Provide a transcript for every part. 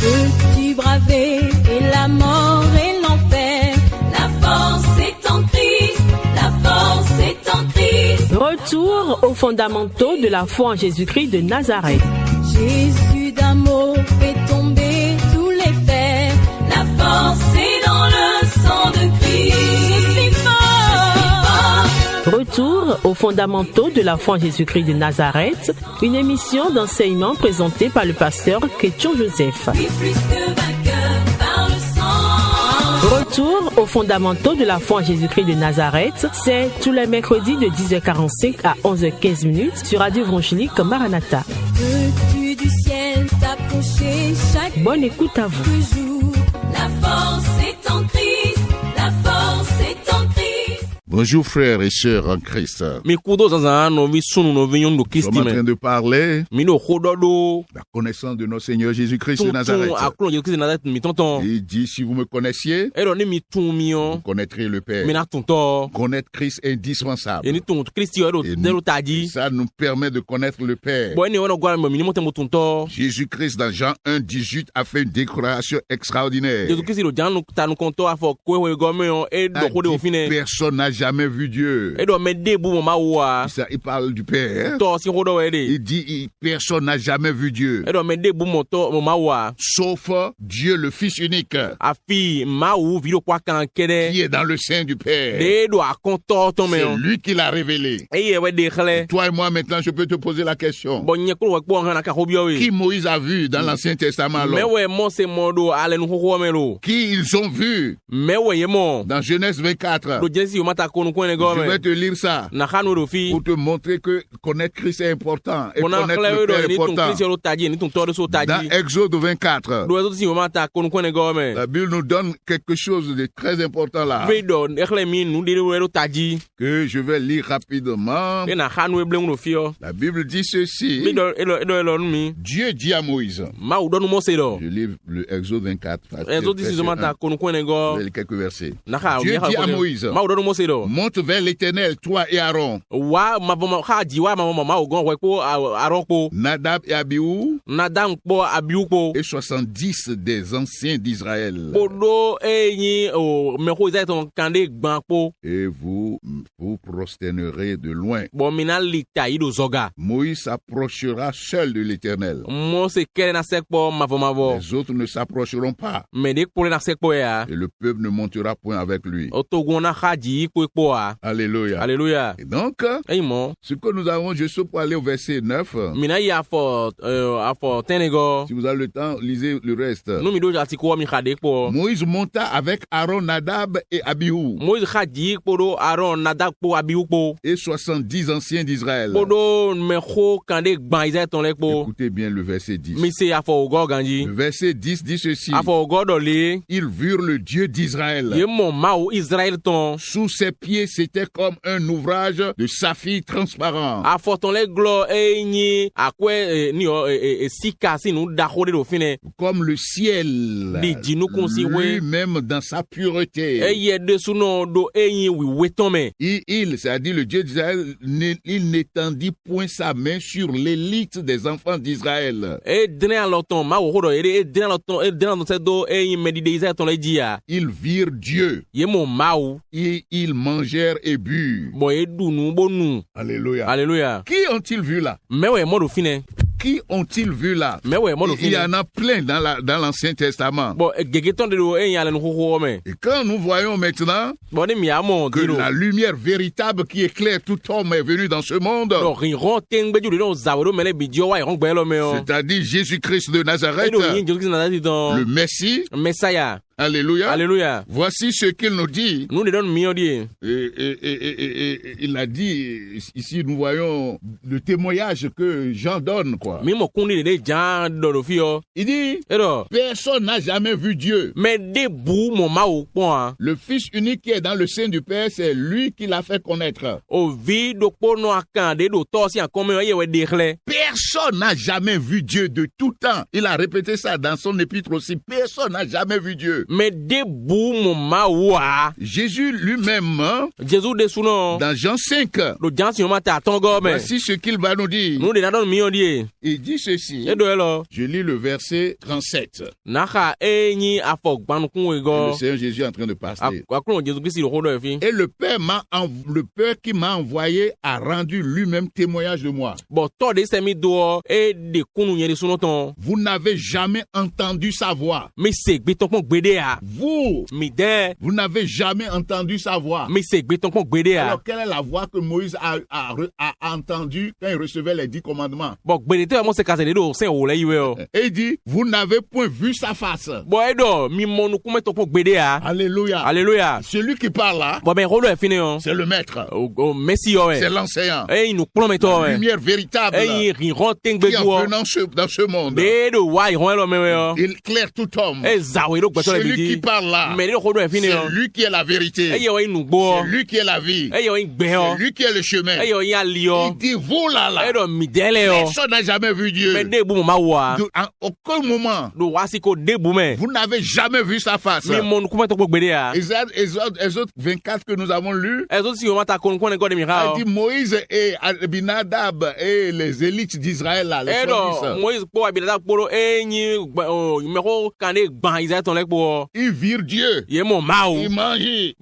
Peux-tu braver et la mort et l'enfer? La force est en Christ, la force est en Christ. Retour aux fondamentaux de la foi en Jésus-Christ de Nazareth. Jésus d'un mot fait tomber tous les fers. La force est dans le sang de Christ. Je suis fort. Retour aux fondamentaux de la foi en Jésus-Christ de Nazareth, une émission d'enseignement présentée par le pasteur Ketchon Joseph. Plus que vainqueur par le sang. Retour aux fondamentaux de la foi en Jésus-Christ de Nazareth, c'est tous les mercredis de 10h45 à 11h15 sur Radio Évangélique Maranatha. Veux-tu du ciel t'approcher chaque Bonne écoute à vous. jour? La force est en Christ, la force est en Christ. Bonjour frères et sœurs en Christ. Mi kudo zanzan no vi sunu no vi nyondu Nous Kristi sommes en train me. de parler Mi no khododo. de la connaissance de notre Seigneur Jésus-Christ de Tum Nazareth. tum aklo Jésus Christ Nazareth mi tonton. Il dit, si vous me connaissiez, Ero ni mi tum mi vous on. connaîtrez le Père. Mi na tonton. Connaître Christ est indispensable. E ni tum Kristi ero Et dero nous- taji. Ça nous permet de connaître le Père. Bo ni wono gwa mi ni motem tonton. Jésus-Christ, dans Jean 1,18, a fait une déclaration extraordinaire. Jésus Christ ro janu ta nu konto afọ ko we go me on e Il do a ko de dit, ofine. personne n'a jamais vu Dieu. E do me de bu mo ma wa. Il parle du Père. To si hodo we de. Il dit, personne n'a jamais vu Dieu. E do me de bu mo to mo ma wa. Sauf Dieu, le Fils unique, Afi ma wu vi do kwa kan kede. qui est dans le sein du Père. De do akonto to me C'est on. lui qui l'a révélé. E ye we de khle. Toi et moi, maintenant, je peux te poser la question. Bo nye kro we po han ka hobio we. Qui Moïse a vu dans l'Ancien Testament Me alors? we mo se mo do ale nu ho me lo. Qui ils ont vu Me we ye mo. dans Genèse 24? Do Jesi yo mata ko nu ko ne go Je vais me. te lire ça Na khanu do fi. pour te montrer que connaître Christ est important et Bona connaître khle le we do Père est ni tum important. Kristo lo taji ni tum to do so Dans taji. Exode 24, Do si yo mata ko nu ko ne go me. la Bible nous donne quelque chose de très important là, Ve do ekhle mi nu de lo taji. que je vais lire rapidement. E na khanu e bleng no fi o. La Bible dit Mi ceci. do elo nu mi. Dieu dit à Moïse, Ma u do nu mo se do. je lis le Exode 24, E zo si yo mata ko nu ko ne je go. vais lire quelques versets. Na kha Dieu dit à Moïse, Ma u do nu mo se do. monte vers l'Éternel, toi et Aaron, Wa ma bo ma kha ji wa ma o gon we po aron po. Nadab et Abihu, Na dam po abiu po. et 70 des anciens d'Israël. Podo eyin o me ko izai ton kande gban po. Et vous vous prosternerez de loin. Bon mina lita ido zoga. Moïse s'approchera seul de l'Éternel. Mo se kere na sek po mavo. Les autres ne s'approcheront pas, Me dik pole na sek po ya. et le peuple ne montera point avec lui. Otogon na khaji po a. Alléluia. Alléluia. Et donc, Ey mo. ce que nous avons, je suis pour aller au verset 9. Mina ya afo tenego. Si vous avez le temps, lisez le reste. Nu mi do jati ko mi khade po. Moïse monta avec Aaron, Nadab et Abihu, Mo khaji po do Aaron na dak po abiu po. et 70 anciens d'Israël. Podo me ko kande gban izai ton lek po. Écoutez bien le verset 10. Mi se afo go ganji. Le verset 10 dit ceci. Afo go do le. Ils virent le Dieu d'Israël. Ye mo ma ou Israël ton. Sous ses pieds, c'était comme un ouvrage de saphir transparent. Afo ton le glo enyi akwe ni o sika si nu da khode do fine. Comme le ciel, Di jinu konsi we. lui-même dans sa pureté. Eye de suno do enyi wi weton me. Il, c'est-à-dire le Dieu d'Israël, il n'étendit point sa main sur l'élite des enfants d'Israël. E dene aloton ma wo hodo e dene aloton se do enyi medide Israël ton le dia. Ils virent Dieu Ye mo ma ou. et ils mangèrent et burent. Bon e du nu bo nu. Alléluia. Alléluia. Qui ont-ils vu là? Me we mo do fine. Qui ont-ils vu là? Me we mo do Il y fine. en a plein dans l'Ancien Testament. Bon gegeton de do enyi ale nu ho me. Et quand nous voyons maintenant Bon ni mi amon que dilo. la lumière véritable qui éclaire tout homme est venue dans ce monde, Do rin tengbe ju do zawro mele bidio wa ron gbelo me o. c'est-à-dire Jésus-Christ de Nazareth, Edo yin Jésus na dati don. le Messie. Messiah. Alléluia. Alléluia. Voici ce qu'il nous dit. Nous ne donne mieux dit. Et il a dit, ici nous voyons le témoignage que Jean donne, quoi. Mi mo kundi de jan do do fio. Il dit, Edo. personne n'a jamais vu Dieu. Mais de bou mon ma ou point. Le Fils unique qui est dans le sein du Père, c'est lui qui l'a fait connaître. O vi do po no akande do to si an comme ye we dekle. Personne n'a jamais vu Dieu de tout temps. Il a répété ça dans son épître aussi. Personne n'a jamais vu Dieu. Mais de bou mon mawa. Jésus lui-même, Jésus de souno. dans Jean 5, Le Jean si on m'a tongo mais. voici ce qu'il va nous dire. Nous de nadon mi on dit. Il dit ceci. Et de là. Je lis le verset 37. Naka enyi afok banu kun Le ego. Seigneur Jésus est en train de passer. Akron Jésus Christ le rodo fi. Et le Père qui m'a envoyé a rendu lui-même témoignage de moi. Bon to de semi do e de kunu nyeri suno ton. Vous n'avez jamais entendu sa voix. Mi se gbe ton pon gbede a. Vous, Mi de. vous n'avez jamais entendu sa voix. Mi se gbe ton pon gbede a. Alors, quelle est la voix que Moïse a entendue quand il recevait les 10 commandements? Bon gbede te mo se kase de do sen o le yiwe o. Et il dit, vous n'avez point vu sa face. Bon e do mi monu kume ton pon gbede a. Alléluia. Alléluia. Celui qui parle là, Bon ben rodo e fini o. c'est le maître. O Messi yo C'est e. l'enseignant. E nous plombe to La e. lumière véritable E ri ron tengbe qui en go. venant dans ce monde, Be do wa ron lo me o. il éclaire tout homme. E zawe do gbeto le Celui qui bidi. parle là, Mais le rodo e fini o. c'est lui qui est la E vérité. yo e nu gbo. C'est lui qui est la vie. E yo e gbe o. C'est lui qui est le chemin. E yo ya li o. Il dit, vous là, E là, do mi dele o. personne n'a jamais vu Dieu. Mais de bu ma wa. En aucun moment, Do wa si ko de bu me. vous n'avez jamais vu sa face. Mi monu kume ton pon gbede a. Exode 24 que nous avons lu, E so si o mata kon kon go de mi a ha o. dit Moïse et Abinadab et les élites d'Israël là, les E do services, Moïse po abila poro enyi me ko kane gban Israël ton le po. ils virent Dieu. Ye mo ma o. Ils mangeaient,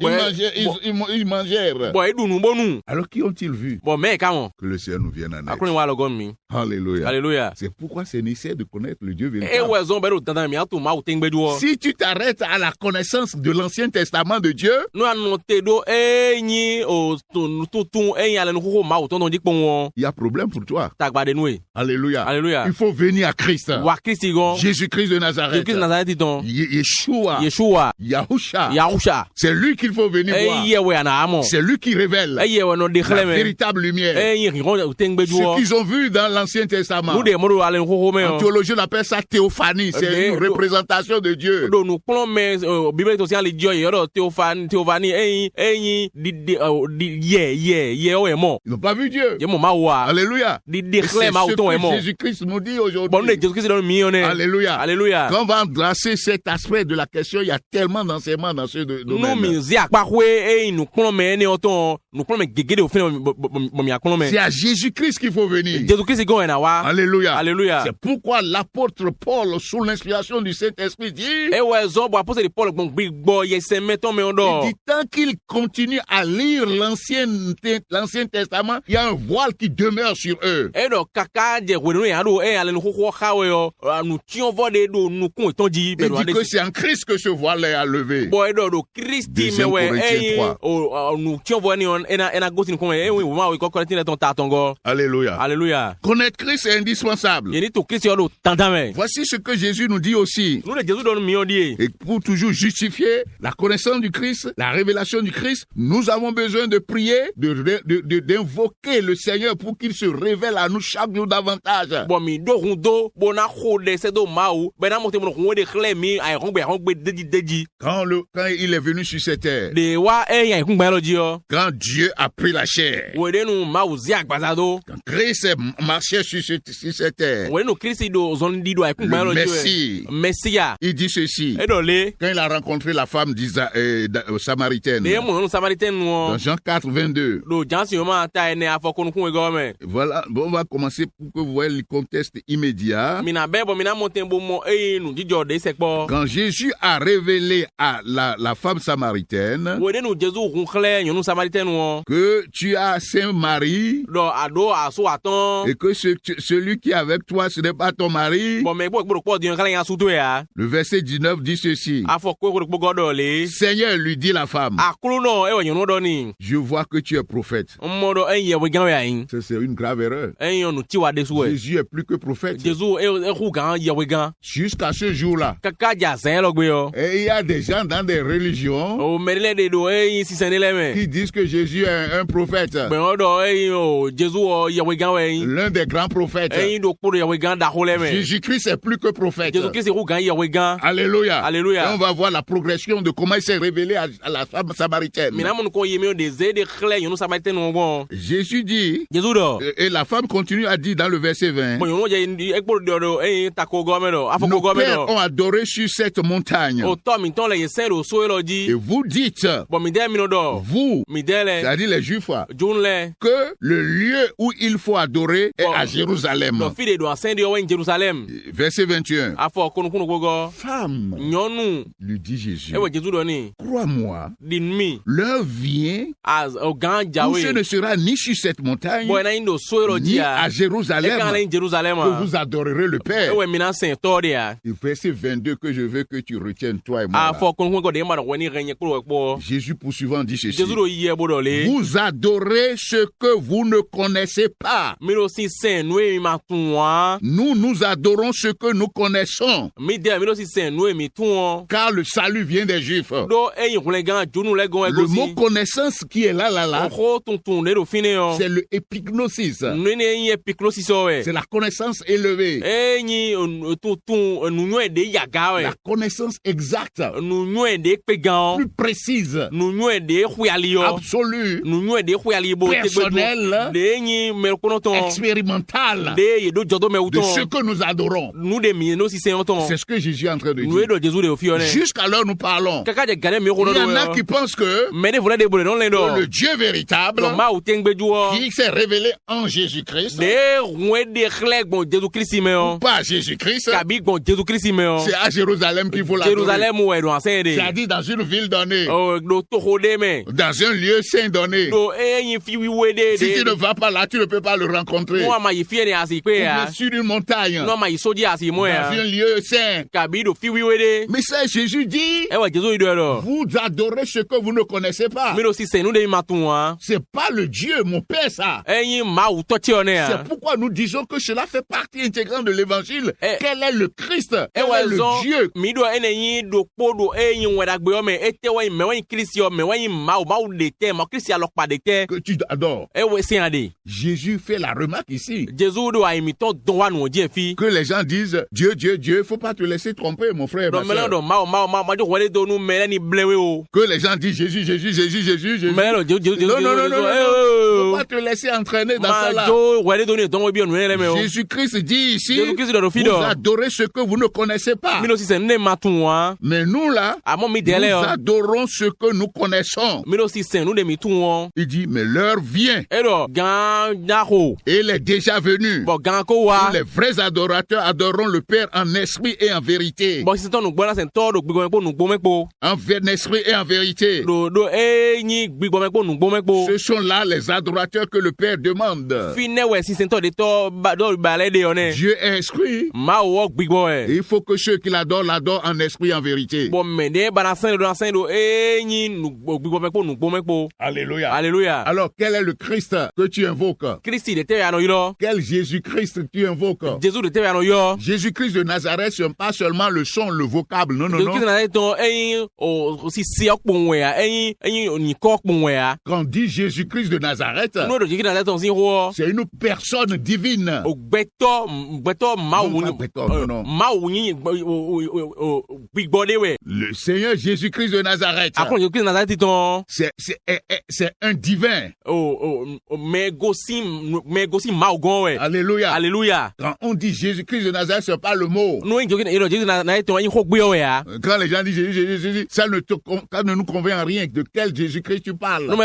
ils mangèrent. Bon e du nu bonu. Alors qui ont-ils vu? Bon me ka mo. Que le Seigneur nous vienne en Akron aide. wa lo gon mi. Alléluia. Alléluia. C'est pourquoi c'est nécessaire de connaître le Dieu E véritable. we zon be do tandan mi atu ma o tengbe du o. Si tu t'arrêtes à la connaissance de l'Ancien Testament de Dieu, No anu te do enyi o tun enyi ale nu ko ma o ton don dikpon won. il y a problème pour toi. Tagba de nu e. Alléluia. Alléluia. Il faut venir à Christ. Wa Christi gon. Jésus-Christ de Jésus Nazareth. Christ Nazareth ton. Yeshua. Yeshua. Yahusha. Yahusha. C'est lui qu'il faut venir voir. E ye we ana amo. C'est lui qui révèle E ye we no de la khle me. véritable lumière. Enyi ron o tengbe du o. Ce qu'ils ont vu dans l'Ancien Testament. Nu de mo do ale nu ko me En o. théologie, on appelle ça théophanie. C'est Mais- une représentation de Dieu. Do nu plon me Bible to si ale joy yo do Theophanie enyi di ye o e mo. Ils n'ont pas vu Dieu. Ye mo ma wa. Alléluia. Di Et c'est khle ma o ce ton e mo. que Jésus-Christ nous dit Bon ne aujourd'hui. Jésus Christ don mi on e. Alléluia. Alléluia. Quand on va embrasser cet aspect de la question, il y a tellement d'enseignements dans ce Nu domaine. mi zi akpakwe nu plon me ne o ton. Nu plon me gegede o fin mo mi aklon me. C'est à Jésus-Christ qu'il faut venir. Jésus Christ gon e na wa. Alléluia. Alléluia. C'est pourquoi l'apôtre Paul, sous l'inspiration du Saint-Esprit, dit, E we zon bo apôtre Paul gbon gbigbo ye se meton me on do. il dit, tant qu'il continue à lire l'Ancien Testament, il y a un voile qui demeure sur eux. E do kaka je we no ya do e ale nu ko khawe yo. Nu tion vo de do nu kun ton di be Il do dit ade. que c'est en Christ que ce voile est à lever. Boy do Christi me Deuxième we Corinthiens 3. o nu tion vo ni on ena go tin ko e we ma we ko Corinthiens ton ta tongo. Alléluia. Alléluia. Connaître Christ est indispensable. Ye ni to Christi yo do tantan me. Voici ce que Jésus nous dit aussi. Nu de Jésus don mi on di. Et pour toujours justifier la connaissance du Christ, la révélation du Christ, nous avons besoin de prier, d'invoquer le Seigneur pour qu'il se révèle à nous chaque jour davantage. Bon mi do hundo bona khode se do mau be na mo te mo ko de khle mi ai hon be deji. Quand il est venu sur cette terre, De wa e yan kun gba lo ji yo. quand Dieu a pris la chair, We de nu mau zi agbaza do. quand Christ marchait sur cette terre, We no Christi do zon di do ai kun gba lo le ji. Messie, Messia. il dit ceci. E do le Quand il a rencontré la femme samaritaine, de mo no Samaritain no. dans Jean 4, 22, Do jansi yo ma ta ene afoko nu kun go me. voilà, bon, on va commencer pour que vous voyez le contexte immédiat. Mina bebo mina monten bo mo nu jijo de sekpo. Quand Jésus a révélé à la femme samaritaine We de nu Jésus kun khle yonu Samaritain no. que tu as un mari Do ado aso aton. et que celui qui est avec toi, ce n'est pas ton mari, Bon me bo po di khle yan suto ya. le verset 19 dit ceci. Afoko ko godo le. Seigneur, lui dit la femme, Akulu no e we yonu do ni. je vois que tu es prophète. Mo do en ye we gan ya yin. Ça, c'est une grave erreur. En yonu ti wa de so e. Jésus est plus que prophète. Jésus e hu gan ye we gan. Jusqu'à ce jour-là. Kaka ja sen lo gbe yo. Et il y a des gens dans des religions O merile de do yin si sen le me. qui disent que Jésus est un prophète. Ben o do o Jésus o ye we gan we yin. L'un des grands prophètes. En do kuro ye we gan da ho le me. Jésus-Christ est plus que prophète. Jésus Christ hu gan ye we gan. Alléluia. Alléluia. Et on va voir la progression de comment il s'est révélé à la femme samaritaine. Mina mon ko ye me de ze de khle yonu Samaritain no bon. Jésus dit, Jésus do. et la femme continue à dire dans le verset 20, Bon yonu je e kpo do do en ta ko go me do. Afoko nos go me pères do. ont adoré sur cette montagne. montagne. to mi ton le yesen do so lo Et di vous dites, bo mi de mi no do vous, mi de le c'est-à-dire les Juifs, jun le que le lieu où il faut adorer est à Jérusalem. do fi de do asen de o en Jerusalem Verset 21. afọ kunu gogo Femme, nyonu lui dit Jésus, e wo Jesu do ni crois-moi, din mi l'heure vient as o gan où jawe ce ne sera ni sur cette montagne, bo na indo so lo ni di à a e Jérusalem kan le Jerusalem que vous adorerez le e Père. wo mi na sen to de a Et verset 22 que je veux que tu retiennes, toi et moi. là. afọ kunu go de ma do woni renye kuro po Jésus poursuivant dit ceci. Jesu do ye bo do le Vous adorez ce que vous ne connaissez pas. mi do si sen no e ma tun wa Nous adorons ce que nous connaissons, mi de mi do si sen no e mi tun car le salut vient des Juifs. do e yin kule gan junu le gon e Le go mot si connaissance qui est là, o tuntun ne do fine yo c'est le epignosis. no ne yin epiklosi so we C'est la connaissance élevée, e yin tuntun nu nyo e de yaga we la connaissance exacte, nu nyo e de pe gan plus précise, nu nyo e de khuyali yo absolue, nu nyo e de khuyali bo te personnelle, de yin me kono ton expérimentale de ye do jodo me de ce uton que nous adorons. nu de mi no si sen ton C'est ce que Jésus est en train de nu e dire. do Jesu de o fione Jusqu'à l'heure nous parlons, kaka de gane mi ko il y do en a qui pensent que me de vole de bole non le do le Dieu véritable lo ma o tengbeju o qui s'est révélé en Jésus-Christ, de rue de chle gbon Jesu Christ me o pas Jésus-Christ, kabi gbon Jesu Christ me o c'est à Jérusalem qu'il faut l'adorer. Jerusalem o e do asen de C'est-à-dire dans une ville donnée, o do to hode me dans un lieu saint donné. do e yin fi wiwe de Si tu ne de vas pas là, tu ne peux pas le rencontrer. mo ma yi fi ni asi Ou pe bien ya sur une montagne, no ma yi soji asi mo dans ya un lieu saint. kabi do fi wiwe de Mais ça, Jésus dit, e wa Jesu do do vous adorez ce que vous ne connaissez pas. mi do si sen nu de ma tun wa C'est pas le Dieu, mon Père, ça. e yin ma u to ti o ne C'est ya pourquoi nous disons que cela fait partie intégrante de l'évangile. Eh. Quel est le Christ? e Quel wa est le zo Dieu? mi do ene yin do po do e yin weda gbe o me e te wa yin me wa yin Christ yo me wa yin ma u de te ma Christ ya lo pa de te Que tu adores. e we sen ade Jésus fait la remarque ici. Jesu do a imi to don wa nu je fi Que les gens disent, Dieu, Dieu, Dieu, faut pas te laisser tromper, mon frère. do Ma mele sœur. do ma jo wele do nu mele ni blewe o Que les gens disent Jésus, Jésus, Jésus, Jésus, Jésus. mele do Jesu Non, non, non, non, non. Faut pas te laisser entraîner dans ça ma là. jo wele do ni don we bi onu le me o Jésus-Christ dit ici, Jésus Christ do vous fido adorez ce que vous ne connaissez pas. mi do si sen ne ma tun wa Mais nous là, amo mi nous dele o adorons ce que nous connaissons. mi do si sen nu de mi tun wo Il dit, mais l'heure vient, e do gan ja ho et il est déjà venu. bo gan ko wa Les vrais adorateurs adoreront le Père en esprit et en vérité. bo si ton nu gbo na sen to do gbigbo me po nu gbo me po En esprit et en vérité. do e yin gbigbo me po nu gbo me po Ce sont là les adorateurs que le Père demande. fi ne we si sen to de to do balẹ̀ de o ne Dieu est esprit. ma wo gbigbo Et e il faut que ceux qui l'adorent l'adorent en esprit et en vérité. bo me de bana sen do e yin nu gbigbo me po nu gbo me po Alléluia. Alléluia. Alors, quel est le Christ que tu invoques? Christi de te ya no yo Quel Jésus-Christ tu invoques? Jesu de te ya no yo Jésus-Christ de Nazareth, ce n'est pas seulement le son, le vocable. Non, non, Jesu Christ non. na ton eyin o si si okpon we ya eyin ni ko okpon we ya Quand on dit Jésus-Christ de Nazareth, no do Jesu Christ na ton si ho c'est une personne divine. o gbeto ma Non, wo pas gbeto, non, non. ma wo yin gbigbo de we Le Seigneur Jésus-Christ de Nazareth, akon Jesu Christ na ton c'est un divin. me gosi ma ogon we Alléluia. Alléluia. Quand on dit Jésus-Christ de Nazareth, c'est pas le mot. No yin Jesu na ton yin ho gbe we ya Quand les gens disent Jésus, Jésus, Jésus, ça ne nous convient en rien. De quel Jésus-Christ tu parles? no me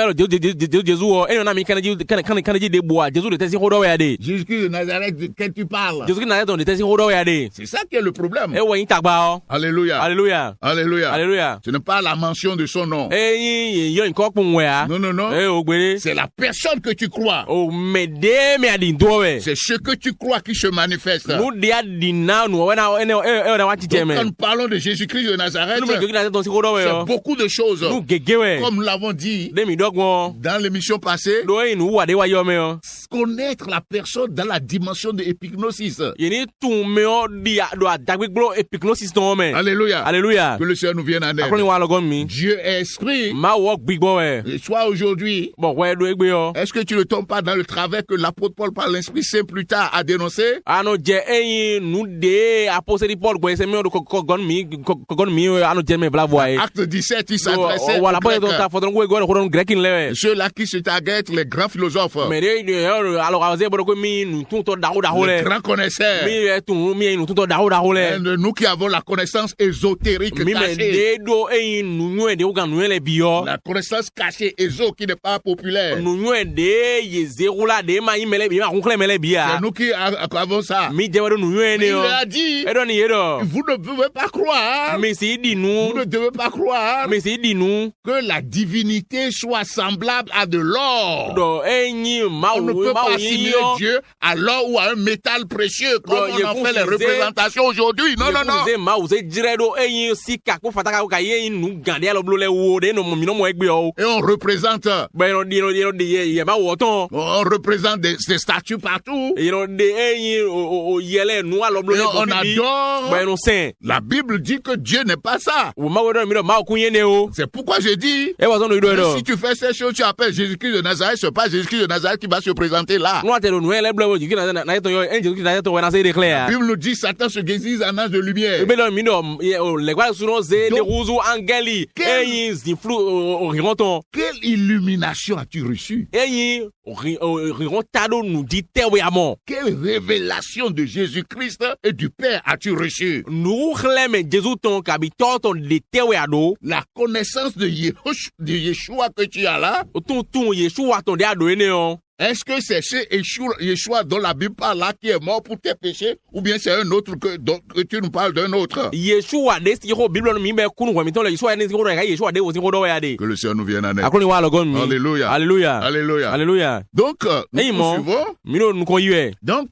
Jesu o eno na mi kan ji de boa Jesu de te si ho do we ya de Jésus-Christ de Nazareth, de quel tu parles? Jesu Christ na ton de te si ho do we ya de C'est ça qui est le problème. e we yin tagba o Alléluia. Alléluia. Alléluia. Alléluia. Ce n'est pas la mention de son nom. Eyin yo nko pun we ya Non, non, non. o gbere C'est la personne que tu crois. o me de me adin do we C'est ce que tu crois qui se manifeste. nu de adin na nu we na na wa Donc, tijeme quand nous parlons de Jésus-Christ de Nazareth, nu me Jesu na ton si ho do we c'est yo beaucoup de choses. nu gege we Comme nous l'avons dit de mi dogbon dans l'émission passée, do yin nu wa de wa yo me yo connaître la personne dans la dimension de épignosis. yini tun me o di do adagbegbo epignosis ton me Alléluia. Hallelujah. Que le Seigneur nous vienne en aide. Akoni wa logon mi Dieu est esprit. ma wo gbigbo we Et soit aujourd'hui, bo we do egbe yo est-ce que tu ne tombes pas dans le travers que l'apôtre Paul par l'Esprit Saint plus tard a dénoncé? ano je eyin nu de apostoli Paul gbo se mi o ko gon mi ano je me bla boy Acte 17, il s'adressait wala aux boy do Grecs. ta fodon go go grek in le Ceux-là qui se targetent, les grands philosophes, mais alors azé boro mi nu tunto dawo dawo les le grands connaisseurs, mi tu mi nu tunto dawo dawo le nous qui avons la connaissance ésotérique mi me cachée, de do nu nu de uga nu le bio la connaissance cachée éso qui n'est pas populaire. nu nu de ye zerula de ma imele bi ma kunkle mele C'est bia nous qui avons ça. mi de nu nu Mais ne il yo a dit, e do ni yedo vous ne pouvez pas croire, mi si di vous nu ne devez pas croire mi si di nu que la divinité soit semblable à de l'or. do enyi ma On ne peut ma pas yin assimiler yo Dieu à l'or ou à un métal précieux comme Non, on en fait les Yekouze- représentations aujourd'hui. Non, non, non. Ze ma uze dire do enyi sika ko fataka ka ye nu gande alo blole wo de no mi no mo egbe o Et on représente, be no di no de ye ma wo ton on représente des statues partout. you know de enyi o yele nu alo Et blole on be adore. no sen La Bible dit que Dieu n'est pas ça. wo ma wo do mi do ma ku yen ne o C'est pourquoi je dis, e wa so no do que do si tu fais ces choses, tu appelles Jésus-Christ de Nazareth, c'est pas Jésus-Christ de Nazareth qui va se présenter là. no ate do nu ele blole ji na to yo enji ki na to we na se La declare Bible nous dit Satan se déguise en ange de lumière. be do mi do le kwa su no ze de Donc, ruzu angeli quel- enyi ziflu o rigonton Quelle illumination as-tu reçue? enyi rigontado nu di tewe amo Quelle révélation de Jésus-Christ et du Père as-tu reçue? nu chleme Jésus ton kabi ton de tewe ado La connaissance de Yeshua que tu as là, tun Yeshua ton de ado ene on est-ce que c'est ce Yeshua dont la Bible parle là qui est mort pour tes péchés ou bien c'est un autre que tu nous parles d'un autre? Yeshua de si ho Bible no mi be kunu kwa miton le Yeshua ne si ho ka Yeshua de wo si ho do ya de Que le Seigneur nous vienne en aide. akoni wa logon mi Alléluia. Alléluia Alléluia. Alléluia Donc, nous Hey, mon. poursuivons. mi no nu ko yue Donc,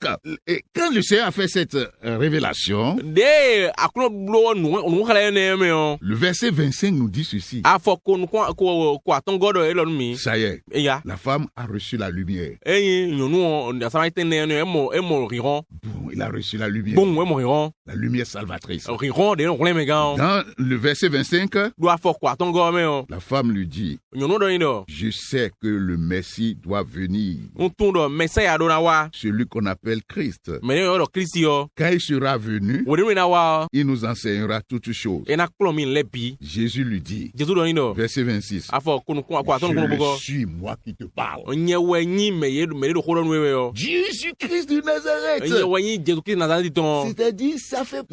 et quand le Seigneur a fait cette révélation, de akuno blo nu khala ne me on le verset 25 nous dit ceci. afọ ko aton godo e lonu mi Ça y est, e ya la femme a reçu la lumière. eyin yonu on asama tene ne emo riron Bon, il a reçu la lumière. bon emo riron La lumière salvatrice. riron de no me gan Dans le verset 25, do afọ ko aton go me on la femme lui dit, yonu do yin do je sais que le Messie doit venir, un tun do Messiah do na wa celui qu'on appelle Christ. me yo do Kristi yo Quand il sera venu, wo de na wa il nous enseignera toutes choses. e na klo mi lebi Jésus lui dit, Jésus do yin do verset 26, afọ ko aton je ko le bogo suis, moi qui te parle. onye wenyi me do ko do nu we yo Jésus-Christ de Nazareth. onye wenyi Jésus Christ Nazareth ton C'est-à-dire, ça fait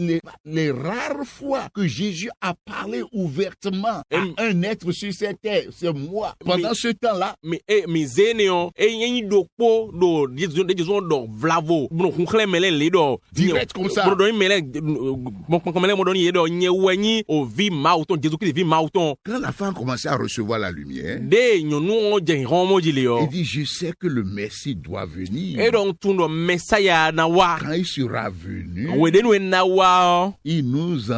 les rares fois que Jésus a parlé ouvertement à un être sur cette terre. C'est moi. Pendant ce temps-là, mi zene on yenyi do po do Jésus do vlavo no kunkle mele le do Direct comme ça. do mele bon mele mo do ni do nye wenyi o vi mauton Jésus Christ vi mauton quand la femme commençait à recevoir la lumière, de nyonu on je ron mo jile yo il dit, je sais que le Messie doit venir. e do tun do Messiah na wa Quand il sera venu, we de nu na wa il nous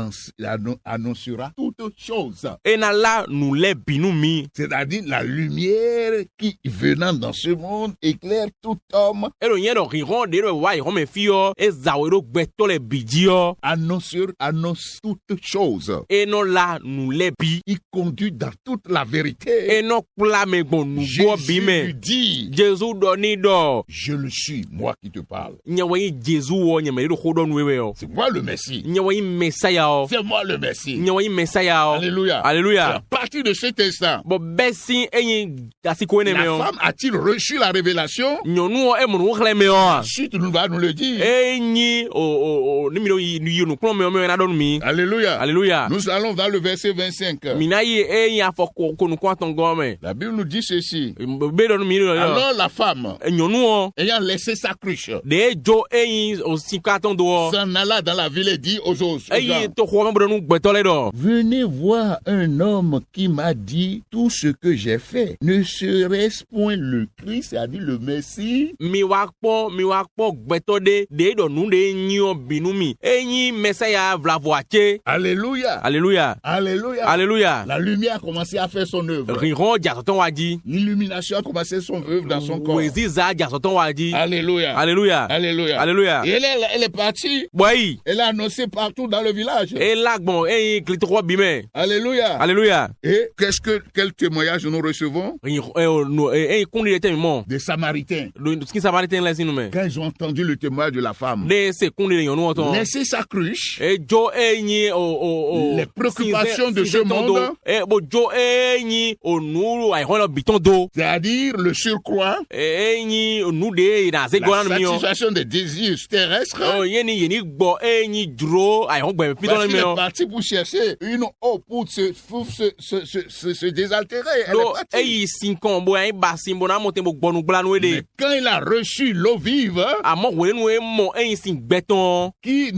annoncera toutes choses. e na la nu le binu mi C'est-à-dire la lumière qui, venant dans ce monde, éclaire tout homme, e do nye do ron de do wa ron me fi yo e zawe do gbeto le biji yo annonce toutes choses. e no la nu le bi Il conduit dans toute la vérité. e no kula me gbon nu go bi Jésus me lui dit, Jésus do ni do je le suis, moi qui te parle. nyawanyi Jésus wo nyamere do kodo nuwe yo C'est moi le Messie. nyawanyi Messiah o C'est moi le Messie. nyawanyi Messiah o Alléluia. Alléluia À partir de cet instant, bo besi enyi asiko ne me la o femme a-t-il reçu la révélation? nyonu o e mo khle me o Ensuite, nous va nous le dire. enyi o ni mi do yi nu klo me na do mi Alléluia. Alléluia Nous allons dans le verset 25. minayi enyi afọ ko nu kwaton gome La Bible nous dit ceci. be do mi do yo Alors la femme, nyonu o ayant laissé sa cruche, de jo enyi o sikaton do s'en alla dans la ville et dit aux autres, enyi to ko mo do nu gbeto le do venez voir un homme qui m'a dit tout ce que j'ai fait. Ne serait-ce point le Christ, c'est-à-dire le Messie? mi wa kpɔ gbɛtɔ de do nu de nyi o binu mi enyi Messiah vlavo ache Alléluia. Alléluia Alléluia. Alléluia La lumière a commencé à faire son œuvre. riron jasɔtɔn wa di L'illumination a commencé son œuvre dans son corps. weziza jasɔtɔn wa di Alléluia. Alléluia Alléluia. Alléluia Et elle est partie. bɔyi Elle a annoncé partout dans le village. elagbɔn enyi kilitɔkɔ bi mɛ amen. Alléluia. Alléluia. Et quel témoignage nous recevons? Kundi de mo. Des Samaritains. Ce qui Samaritain là sinu me. Quand ils ont entendu le témoignage de la femme, De se kundi de yonu oton. laisser sa cruche, Jo enyi o les préoccupations de ce monde, bo jo enyi o nuru ai hono biton do. c'est-à-dire le surcroît, Enyi nu de na se la gona mi o. satisfaction des désirs terrestres, Oh yeni gbo enyi dro ai hon gbe parce piton qu'il mi est o. parti pour chercher une eau pour se désaltérer. Elle Do est partie. eyi sinkon bo ai ba simbo na mo te mo gbonu gbla nu Mais de. quand il a reçu l'eau vive, Amo we nu e mo enyi sin gbeton. qui,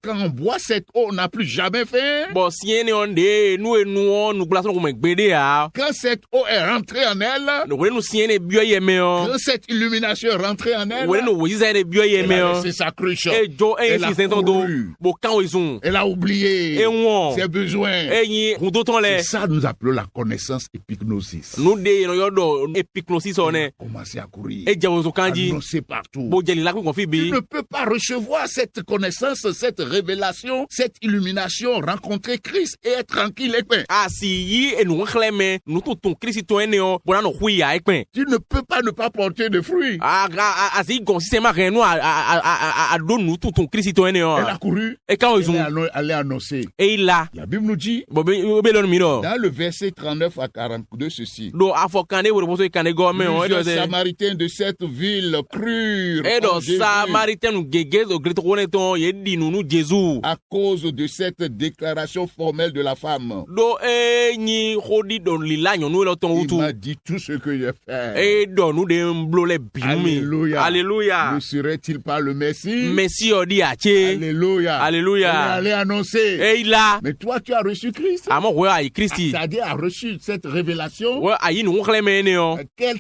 quand on boit cette eau, n'a plus jamais faim. Bo siene on de nu e nu gbla so ko me gbede a. Quand cette eau est rentrée en elle, No we nu siene bio ye me o. quand cette illumination est rentrée en elle, We nu wo yisa de bio ye elle me a o. laissé sa cruche. E jo enyi Elle a sin sento do. couru. Bo kan o izun. Elle a oublié E won. ses besoins. Enyi hundo ton le. C'est ça nous appelons la connaissance épignosis. Nu de no yodo epiknosis on e. Commencer à courir. E jawo so kanji. Annoncer partout. Bo jeli la ko fi Tu bi. ne peux pas recevoir cette connaissance, cette révélation, cette illumination, rencontrer Christ et être tranquille et paix. Asi yi enu nkleme nu tutun Kristo ene o. Bo na no hui ya ekpen. Tu ne peux pas ne pas porter de fruits. Asi gon sistema renu a do nu tutun Kristo ene o. Elle a couru. E kan o Elle izun. est allée annoncer. E la. La Bible nous dit, Bo be lo mi do. dans le verset 39 à 42, ceci. Do afokande wo bo so ikane go me o. Plusieurs Samaritains de cette ville crurent E en do Jésus Samaritain gege o grito wona ton ye di nu Jesu. à cause de cette déclaration formelle de la femme. Do enyi hodi don lila nyonu lo ton Il utu. m'a dit tout ce que j'ai fait. E do nu de mblo le binumi. Alléluia. Alléluia. Ne serait-il pas le Messie? Messi odi ache. Alléluia. Alléluia. Elle est allée annoncer. E la. Mais toi, tu as reçu Christ. Amo we ai Kristi. C'est-à-dire, a reçu cette révélation. We ayi nu nkleme ene o. Quel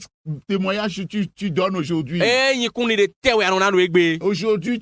témoignage tu donnes aujourd'hui? Enyi kuni de tewe anu na nu egbe. Aujourd'hui,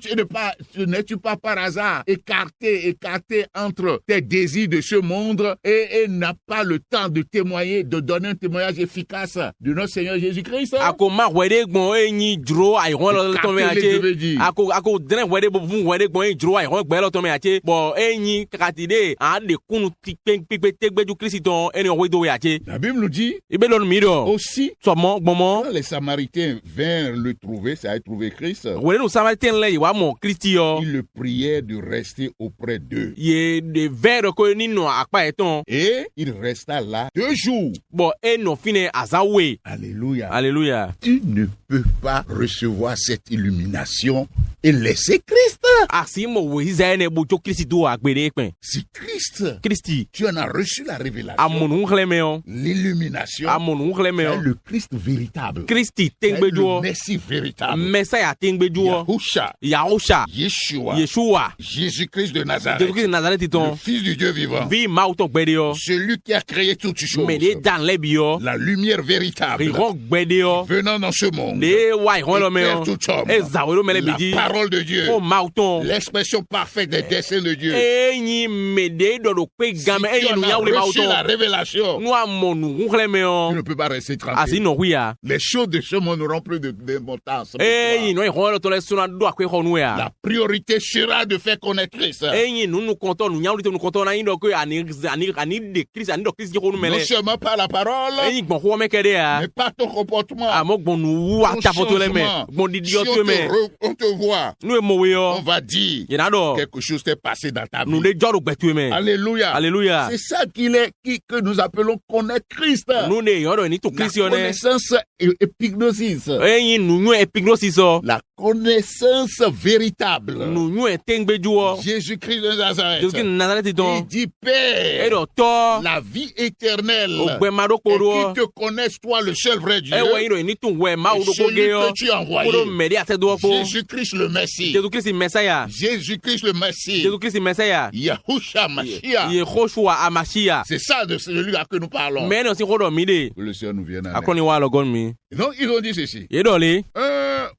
n'es-tu pas par hasard écarté entre tes désirs de ce monde et n'a pas le temps de témoigner, de donner un témoignage efficace de notre Seigneur Jésus-Christ? Ako ma wede gbon enyi dro ai hon lo ton me Écarté, je veux ache. dire. Ako dren wede bo fun wede gbon enyi dro ai hon gbe lo ton me ache. Bo enyi kakatide a de kunu pipe tegbeju Kristi ton eni o we do we ache. La Bible nous dit Ibe lo mi do. aussi, So mo gbon mo. quand les Samaritains vinrent le trouver, ça a trouvé Christ, Wede nu Samaritain le wa mo Kristi yo. ils le priaient de rester auprès d'eux. Ye de vero ko ninu apa eton. Et il resta là 2 jours. Bo eno fine azawe. Alléluia. Alléluia. Tu ne peux pas recevoir cette illumination et laisser Christ. Asi mo we zaene bo jo Kristi do agbere pen. Si Christ, Kristi tu en as reçu la révélation, amonu nkleme yo. l'illumination, Amonu nkleme c'est yo. le Christ véritable. Kristi C'est tengbeju le o. Messie véritable. Messiah tengbeju o. Yahusha, Yahusha. Yeshua, Yeshua. Jésus-Christ de Nazareth, Jésus Christ Nazareth le ton. Fils du Dieu vivant, Vi ma uton gbede yo. celui qui a créé toutes choses, Me de dan lebi yo. la lumière véritable, Ron gbede yo. venant dans ce monde, De wa ron lo me éclaire yo. tout homme. E zawelo me le La bidi. parole de Dieu, O ma uton. l'expression parfaite des desseins de Dieu. Enyi me de do do pe Si game tu enyi en nu as ya wule ma reçu la uton. révélation, Nu amonu nkleme tu yo. ne peux pas rester Asi tranquille. no huya. Les choses de ce monde n'auront plus d'importance. Enyi no ron lo to le suna do akwe honu ya. La priorité sera de faire connaître Christ. Enyi nu konto nu nyawli te nu konto na indo ko ani de Christ ani do Christ honu Non mele. seulement par la parole, Enyi gbon ho me kede ya. mais par ton comportement. Amo gbon nu wa Ton tafoto le me. changement. Gbon di Si dio to me. on te voit, Nu e mo we on yo. va dire Yena do. quelque chose t'est passé dans ta Nu vie. de jodo gbetu me. Alléluia. Alléluia. C'est ça que nous appelons connaître Christ. Nu ne yodo ni to La Christ yo ne. connaissance épignosis. Enyi nu nu epignosis o. La connaissance véritable. Nu nu e tengbeju o. Jésus-Christ de Nazareth. Jésus Christ Nazareth Il ton. dit E Père, do to. la vie éternelle. Ogbe ma do Et koro. qui te connaissent toi le seul vrai Dieu. E we ino ni tun we ma Et o do celui koge yo. que tu as envoyé. Koro meri ate do ko. Jésus-Christ le Messie. Jésus Christ Messiah. Jésus-Christ le Messie. Jésus Christ Messiah. Yahusha Mashiach. Yehoshua Amashia. C'est ça de celui-là que nous parlons. Mais non si kodo mi de. Que le Seigneur nous vienne en aide. Akoni wa logon mi. Donc ils ont dit ceci. Ye do le.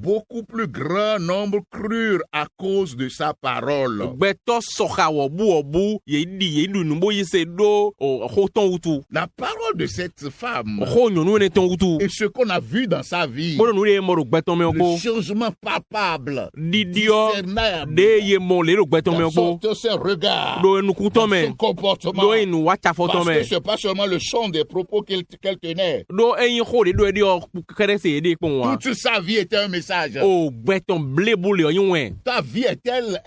beaucoup plus grand nombre crurent à cause de sa parole. Gbɛtɔ sɔxa wɔbu yeɖi nubo yi se ɖo xɔ tɔn wutu. La parole de cette femme Xɔ nyɔnu ne tɔn wutu. et ce qu'on a vu dans sa vie, Bolo nu ye mɔ do gbɛtɔ mɛ le kpo. changement palpable, Didiɔ discernable de ye mɔ le do gbɛtɔ mɛ kpo. dans son regard, Do enukutɔ dans son mɛ. comportement. Do enu watsafɔtɔ Parce que mɛ. c'est pas seulement le chant des propos qu'elle tenait. Do eyin xɔ de do ediɔ kɛrɛ se de kpɔn wa. Toute sa vie était un message. O gbɛtɔ blebu le yin wɛ. Ta vie est-elle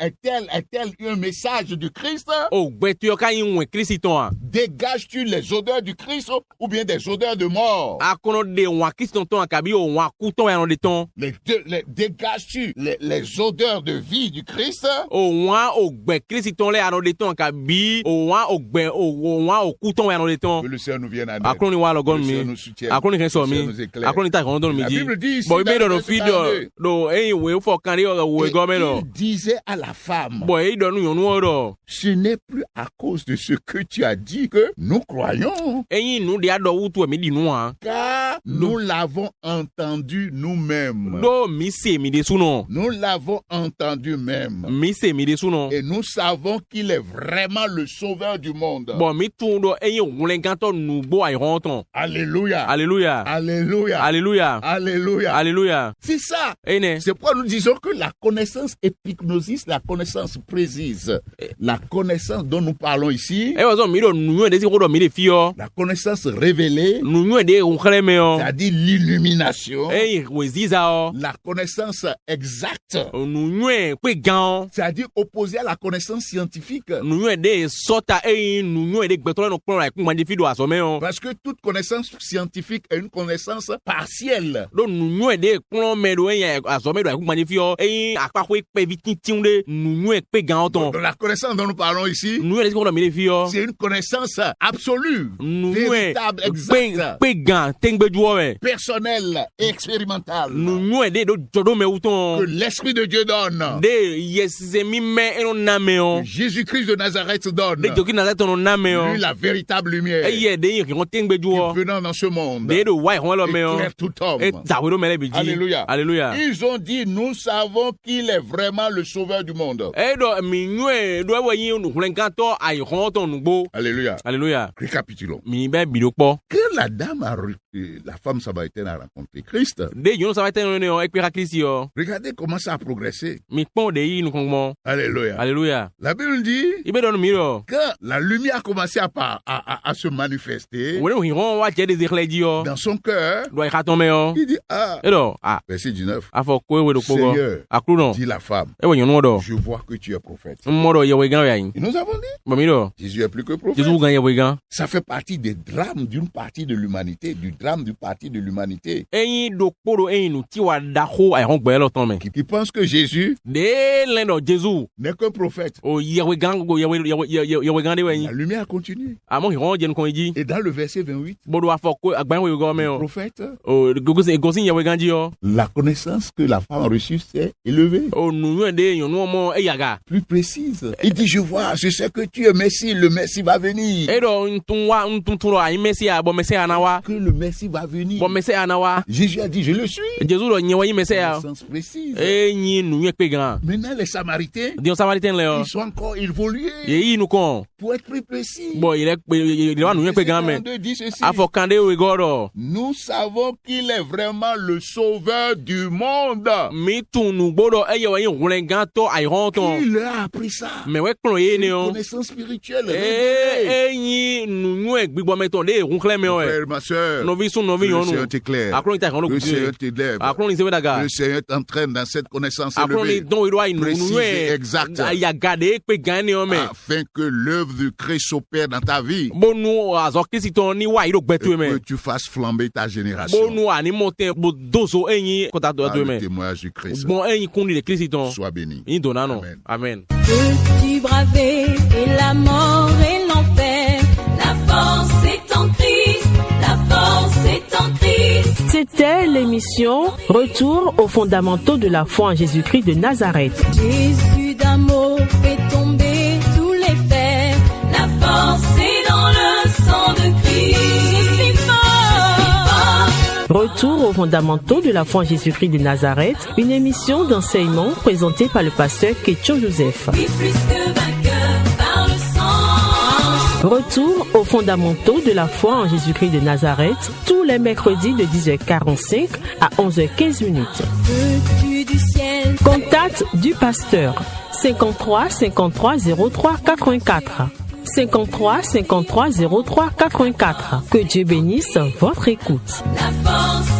un message du Christ? O gbɛtɔ ka yin wɛ Kristi tɔn a. Dégages-tu les odeurs du Christ ou bien des odeurs de mort? Akɔnɔ de wa Kristi tɔn a kabi o wa kutɔn ya nɔ de tɔn. Dégages-tu les odeurs de vie du Christ? O wa o gbɛ Kristi tɔn le ya nɔ de tɔn kabi o wa o gbɛ o wa o kutɔn ya nɔ de Que tɔn. le Seigneur nous vienne en aide. Akɔnɔ ni wa lɔgɔn Le Seigneur mi. nous soutienne. Akɔnɔ ni kɛ sɔ Le mi. Seigneur nous éclaire. Akɔnɔ ni ta kɔnɔ dɔn mi La di. Bible dit ici Bon, dans ibe dɔ le do fi verset dɔ 32, do eyin wo fɔ kan de wo et gɔmɛ dɔ. il disait à la femme, Bon, eyi dɔ nu nyɔnu wɔ dɔ. ce n'est plus à cause de ce que tu as dit que nous croyons, Eyin nu de adɔ wutu mi di nu wa. car nous l'avons entendu nous-mêmes. Do mi se mi de sunɔ. Nous l'avons entendu même. Mi se mi de sunɔ. Et nous savons qu'il est vraiment le sauveur du monde. Bon, mi tun dɔ eyin wulɛgantɔ nugbo ayirɔn tɔn. Alléluia. Alléluia. Alléluia. Alléluia. Alléluia. Alléluia. C'est ça. Eyi nɛ. C'est pourquoi nous disons que la connaissance épignosis, la connaissance précise, la connaissance dont nous parlons ici, Eyi wɔ sɔn mi dɔ nunyɔ de si ko dɔ mi de fi yɔ. la connaissance révélée, Nunyɔ de nxɛlɛ mɛ yɔ. c'est-à-dire l'illumination, Eyi wo ziza yɔ. la connaissance exacte, Nunyɔ pe gan. c'est-à-dire opposée à la connaissance scientifique. Nunyɔ de sɔta eyi nunyɔ de gbɛtɔ lɛ kplɔ la kuma de fi do asɔmɛ yɔ. Parce que toute connaissance scientifique est une connaissance partielle. Do nunyɔ de kplɔ mɛ do eyi asɔmɛ do kuma de fi yɔ. Eyi akpakɔ ekpɛ vi tintin de nunyɔ pe gan Dans tɔn. la connaissance dont nous parlons ici, Nunyɔ de si ko dɔ mi de fi yɔ. c'est une connaissance absolue, Nunyɔ véritable, exacte, pe gan tɛngbɛjuwɔ mɛ. personnelle et expérimentale, Nunyɔ de do jɔdo mɛ que wutɔn. l'Esprit de Dieu donne, De yɛsise mi mɛ eno namɛ que yɔ. Jésus-Christ de Nazareth donne, De joki nazɛ tɔnɔ namɛ yɔ. lui la véritable lumière, Eyi yɛ de yi kɔn tɛngbɛjuwɔ. qui venant dans ce monde, De do wa yi hɔn lɔ mɛ yɔ. éclaire tout homme. E zawe do mɛ lɛ bi ji. Alléluia. Alléluia. Ils ont dit, nous savons qu'il est vraiment le sauveur du monde. E dɔ mi nyɔe do ewɔ yi nukulɛnkatɔ ayi hɔn tɔ nugbo. Alléluia. Alléluia. Récapitulons. Mi bɛ bi do kpɔ. Que la dame la femme samaritaine a rencontré Christ, De yɔnu saba tɛ nɔ ne yɔ ekpera Kristi yɔ. regardez comment ça a progressé. Mi kpɔn de yi nukɔnkɔn. Alléluia. Alléluia. La Bible dit, I bɛ dɔn mi yɔ. quand la lumière a commencé à se manifester Wele hin hɔn wa cɛ de zekilɛ ji yɔ. dans son cœur, Do ayi ka tɔn mɛ yɔ. il dit, ah, E dɔ a verset 19, a fɔ ko ewe do kpɔ Seigneur, kɔ. A kulu nɔ. dit la femme, E wɔ nyɔnu dɔ. je vois que tu es prophète. Mɔ dɔ yɛwɔ gan yɛ yin. Et nous avons dit, Bɔn mi dɔ. Jésus est plus que prophète. Jesu gan yɛwɔ gan. Ça fait partie des drames d'une partie de l'humanité, du drame d'une partie de l'humanité, Eyin do kpɔ do eyin nu ti wa da ko ayi hɔn gbɛ lɔ tɔn mɛ. qui pense que Jésus De lɛ dɔ Jesu. n'est qu'un prophète. O yɛwɔ gan ko yɛwɔ gan de wɛ La yin. lumière continue. Amɔ hin hɔn jɛnu kɔn ji. Et dans le verset 28, Bodo a fɔ ko agban wo yɔgɔ mɛ le yɔ. prophète, O gosi yɛwɔ gan ji yɔ. la connaissance que la femme a reçue s'est élevée, O nunyɔ de yɔnu mɔ eyaga. plus précise. Il dit, je vois, je sais que tu es Messie, le Messie va venir. E dɔ ntun dɔ ayi mɛsi ya bɔn mɛsɛ ya na wa. Que le Messie va venir. Bɔn mɛsɛ ya na wa. Jésus a dit, je le suis. Jesu dɔ nyɛwɔ yi mɛsɛ ya. Connaissance précise. E nyi nunyɔ kpe gan. Maintenant, les Samaritains, Diɲɛ samaritɛn lɛ yɔ. ils sont encore évolués Yeyi nu kɔn. pour être plus précis. Bɔn yɛrɛ wa nunyɔ kpe gan mɛ. 42 dit ceci. A fɔ kande wo gɔ dɔ. Nous savons qu'il est vraiment le sauveur du monde. Mi tun nugbo dɔ eyɛwɔ yi wulɛ gan tɔ ayi hɔn tɔn. Il leur a appris ça. Mɛ wɛ kplɔ ye ne Une yɔ. connaissance spirituelle. révélée. E nyi nunyɔ gbigbɔmɛtɔn de ehun kilɛ mɛ wɛ. Frère, ma soeur, Nɔvi sun nɔvi le yɔnu. Seigneur t'éclaire. Aklɔni ta kan Le lo Seigneur kutu. t'élève. Aklɔni sɛbɛn daga. Le Seigneur t'entraîne dans cette connaissance Aklɔni élevée dɔn yɛrɛ ayi précise nunyɔ et exacte. ayaga de ekpe gan ne yɔ mɛ. afin que l'œuvre du Christ s'opère dans ta vie Bonu azɔ kisi tɔn ni wa yi do gbɛtu et que mɛ. tu fasses flamber ta génération Bonu ani mɔtɛn bo dozo eyin kɔta par tɔ le mɛ. témoignage du Christ. Gbɔn eyin kundi de kisi tɔn. Sois béni. Yi donna nɔ. Amen. Amen. Peux-tu braver et la mort et l'enfer? La force est en Christ, la force est en Christ. C'était l'émission Retour aux fondamentaux de la foi en Jésus-Christ de Nazareth. Jésus d'un mot fait tomber tous les fers. La force est dans le sang de Christ. Je suis fort Retour aux fondamentaux de la foi en Jésus-Christ de Nazareth, une émission d'enseignement présentée par le pasteur Ketcho Joseph. Oui, plus que vainqueur par le sang. Retour aux fondamentaux de la foi en Jésus-Christ de Nazareth, tous les mercredis de 10h45 à 11h15. Veux-tu du ciel? Contact du pasteur 53 53 03 84. 53 53 03 84. Que Dieu bénisse votre écoute. La force